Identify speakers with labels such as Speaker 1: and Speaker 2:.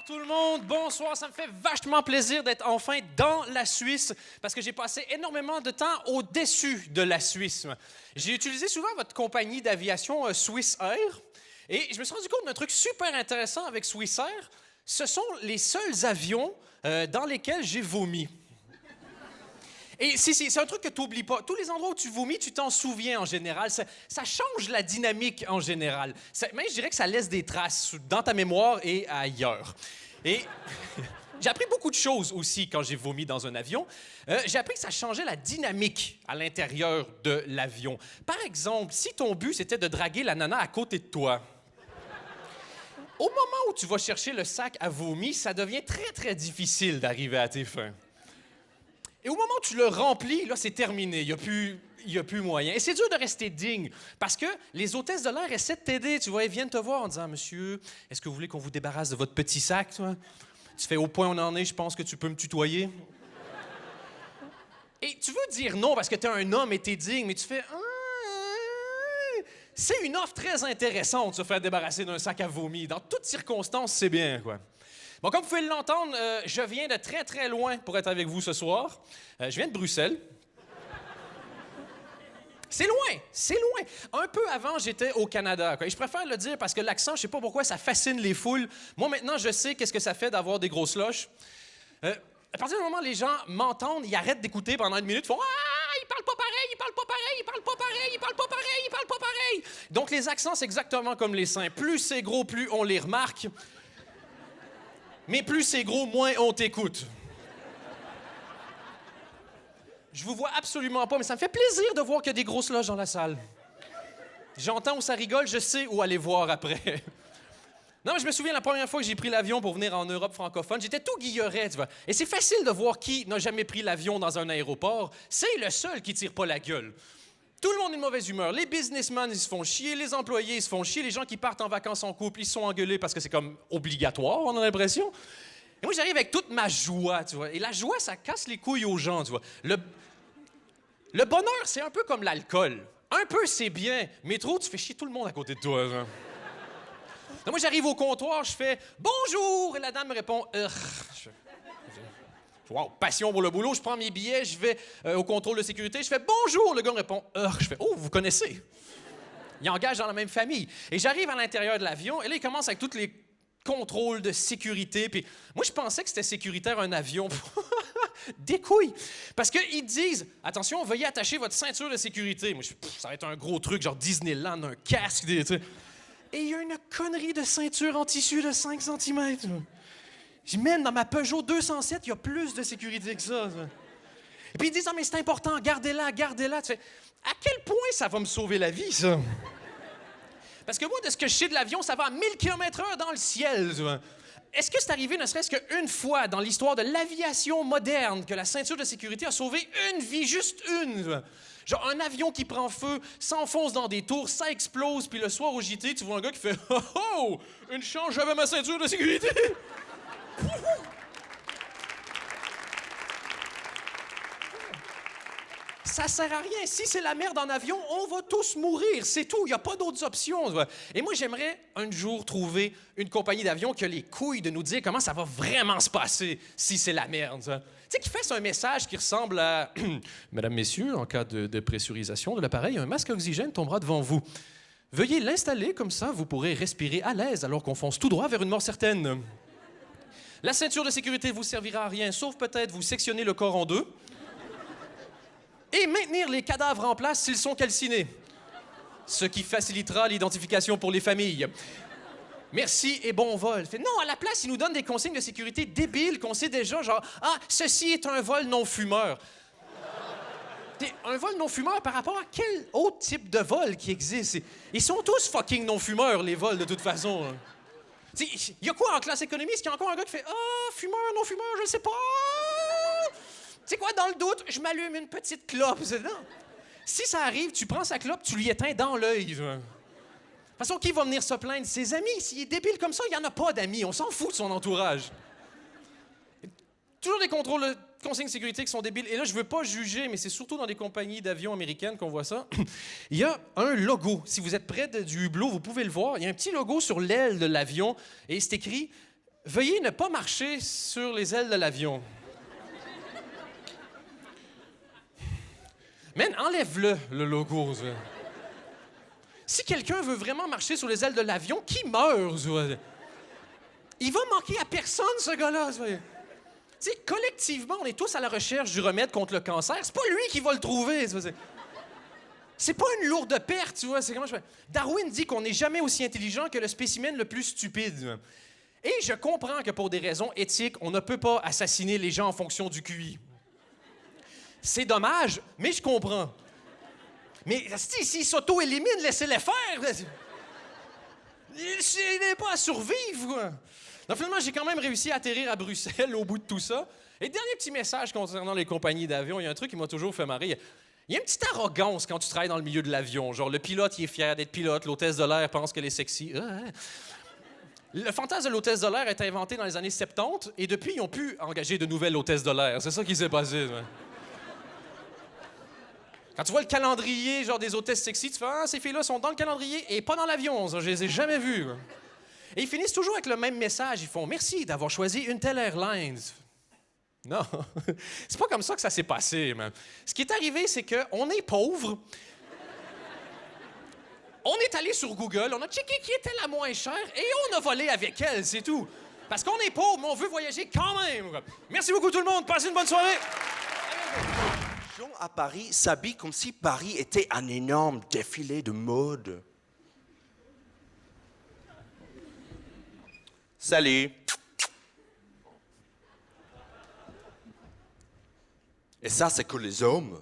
Speaker 1: Bonsoir tout le monde, bonsoir, ça me fait vachement plaisir d'être enfin dans la Suisse parce que j'ai passé énormément de temps au-dessus de la Suisse. J'ai utilisé souvent votre compagnie d'aviation Swissair et je me suis rendu compte d'un truc super intéressant avec Swissair. Ce sont les seuls avions dans lesquels j'ai vomi. Et c'est un truc que tu n'oublies pas. Tous les endroits où tu vomis, tu t'en souviens en général. Ça change la dynamique en général. Mais je dirais que ça laisse des traces dans ta mémoire et ailleurs. Et j'ai appris beaucoup de choses aussi quand j'ai vomi dans un avion. J'ai appris que ça changeait la dynamique à l'intérieur de l'avion. Par exemple, si ton but, c'était de draguer la nana à côté de toi, au moment où tu vas chercher le sac à vomi, ça devient très, très difficile d'arriver à tes fins. Et au moment où tu le remplis, là, c'est terminé. Il n'y a plus moyen. Et c'est dur de rester digne parce que les hôtesses de l'air essaient de t'aider. Tu vois, elles viennent te voir en disant « Monsieur, est-ce que vous voulez qu'on vous débarrasse de votre petit sac? » toi? Tu fais « Au point où on en est, je pense que tu peux me tutoyer. » Et tu veux dire non parce que tu es un homme et tu es digne, mais tu fais « C'est une offre très intéressante de se faire débarrasser d'un sac à vomi. Dans toutes circonstances, c'est bien, quoi. » Bon, comme vous pouvez l'entendre, je viens de très, très loin pour être avec vous ce soir. Je viens de Bruxelles. C'est loin. Un peu avant, j'étais au Canada. Quoi. Et je préfère le dire parce que l'accent, je sais pas pourquoi, ça fascine les foules. Moi, maintenant, je sais qu'est-ce que ça fait d'avoir des grosses loches. À partir du moment où les gens m'entendent, ils arrêtent d'écouter pendant une minute, ils font « Ah, il parle pas pareil, il parle pas pareil, il parle pas pareil, il parle pas pareil, il parle pas pareil. » Donc, les accents, c'est exactement comme les seins. Plus c'est gros, plus on les remarque. Mais plus c'est gros, moins on t'écoute. Je vous vois absolument pas, mais ça me fait plaisir de voir qu'il y a des grosses loges dans la salle. J'entends où ça rigole, je sais où aller voir après. Non, mais je me souviens la première fois que j'ai pris l'avion pour venir en Europe francophone, j'étais tout guilleret, tu vois. Et c'est facile de voir qui n'a jamais pris l'avion dans un aéroport. C'est le seul qui tire pas la gueule. Tout le monde est de mauvaise humeur. Les businessmen, ils se font chier. Les employés, ils se font chier. Les gens qui partent en vacances en couple, ils se sont engueulés parce que c'est comme obligatoire, on a l'impression. Et moi, j'arrive avec toute ma joie, tu vois. Et la joie, ça casse les couilles aux gens, tu vois. Le bonheur, c'est un peu comme l'alcool. Un peu, c'est bien, mais trop, tu fais chier tout le monde à côté de toi, genre. Donc moi, j'arrive au comptoir, je fais « Bonjour! » Et la dame me répond « Wow, passion pour le boulot, je prends mes billets, je vais au contrôle de sécurité, je fais « Bonjour! » Le gars me répond « Je fais « Oh, vous connaissez? » Il engage dans la même famille. Et j'arrive à l'intérieur de l'avion, et là, il commence avec tous les contrôles de sécurité. Puis moi, je pensais que c'était sécuritaire un avion. Des couilles! Parce qu'ils disent « Attention, veuillez attacher votre ceinture de sécurité. » Moi, je fais « Ça va être un gros truc, genre Disneyland, un casque, des trucs. » Et il y a une connerie de ceinture en tissu de 5 cm. Je dis, man, dans ma Peugeot 207, il y a plus de sécurité que ça. Et puis ils disent, non, mais c'est important, gardez-la, gardez-la. Tu fais, à quel point ça va me sauver la vie, ça? Parce que moi, de ce que je sais de l'avion, ça va à 1000 km/h dans le ciel. Tu vois. Est-ce que c'est arrivé, ne serait-ce qu'une fois dans l'histoire de l'aviation moderne, que la ceinture de sécurité a sauvé une vie, juste une? Tu vois? Genre, un avion qui prend feu, s'enfonce dans des tours, ça explose, puis le soir au JT, tu vois un gars qui fait « Oh, oh! Une chance, j'avais ma ceinture de sécurité! » Ça sert à rien. Si c'est la merde en avion, on va tous mourir. C'est tout. Il n'y a pas d'autres options. Et moi, j'aimerais un jour trouver une compagnie d'avion qui a les couilles de nous dire comment ça va vraiment se passer si c'est la merde. Tu sais, qui fasse un message qui ressemble à « Mesdames, Messieurs, en cas de pressurisation de l'appareil, un masque à oxygène tombera devant vous. Veuillez l'installer, comme ça, vous pourrez respirer à l'aise alors qu'on fonce tout droit vers une mort certaine. La ceinture de sécurité vous servira à rien, sauf peut-être vous sectionner le corps en deux. Et maintenir les cadavres en place s'ils sont calcinés. Ce qui facilitera l'identification pour les familles. Merci et bon vol. Fait, non, à la place, ils nous donnent des consignes de sécurité débiles qu'on sait déjà, genre « Ah, ceci est un vol non-fumeur. » Un vol non-fumeur par rapport à quel autre type de vol qui existe? Ils sont tous fucking non-fumeurs, les vols, de toute façon. Il y a quoi en classe économie? Est-ce qu'il y a encore un gars qui fait « Ah, fumeur, non-fumeur, je ne sais pas. » Tu sais quoi, dans le doute, je m'allume une petite clope. Non. Si ça arrive, tu prends sa clope, tu lui éteins dans l'œil. De toute façon, qui va venir se plaindre? Ses amis. S'il est débile comme ça, il n'y en a pas d'amis. On s'en fout de son entourage. Toujours des contrôles de consignes de sécurité qui sont débiles. Et là, je veux pas juger, mais c'est surtout dans des compagnies d'avions américaines qu'on voit ça. Il y a un logo. Si vous êtes près du hublot, vous pouvez le voir. Il y a un petit logo sur l'aile de l'avion et c'est écrit Veuillez ne pas marcher sur les ailes de l'avion. Man, enlève-le, le logo. Ça. Si quelqu'un veut vraiment marcher sur les ailes de l'avion, qui meurt? Ça? Il va manquer à personne, ce gars-là. Ça. Tu sais, collectivement, on est tous à la recherche du remède contre le cancer. C'est pas lui qui va le trouver. C'est pas une lourde perte, tu vois. C'est comment je fais. Darwin dit qu'on n'est jamais aussi intelligent que le spécimen le plus stupide. Et je comprends que pour des raisons éthiques, on ne peut pas assassiner les gens en fonction du QI. C'est dommage, mais je comprends. Mais s'ils s'auto-éliminent, laissez-les faire. Il n'est pas à survivre. Quoi. Donc, finalement, j'ai quand même réussi à atterrir à Bruxelles au bout de tout ça. Et dernier petit message concernant les compagnies d'avion, il y a un truc qui m'a toujours fait marrer. Il y a une petite arrogance quand tu travailles dans le milieu de l'avion. Genre, le pilote, il est fier d'être pilote, l'hôtesse de l'air pense qu'elle est sexy. Le fantasme de l'hôtesse de l'air a été inventé dans les années 70 et depuis, ils ont pu engager de nouvelles hôtesses de l'air. C'est ça qui s'est passé. Ouais. Quand tu vois le calendrier, genre des hôtesses sexy, tu fais « Ah, ces filles-là sont dans le calendrier et pas dans l'avion. Je les ai jamais vues. » Et ils finissent toujours avec le même message. Ils font « Merci d'avoir choisi une telle airline. » Non, c'est pas comme ça que ça s'est passé, man. Ce qui est arrivé, c'est qu'on est pauvre. On est allé sur Google, on a checké qui était la moins chère et on a volé avec elle, c'est tout. Parce qu'on est pauvre, mais on veut voyager quand même. Merci beaucoup tout le monde, passez une bonne soirée.
Speaker 2: Les gens à Paris s'habillent comme si Paris était un énorme défilé de mode. Salut. Et ça, c'est que les hommes.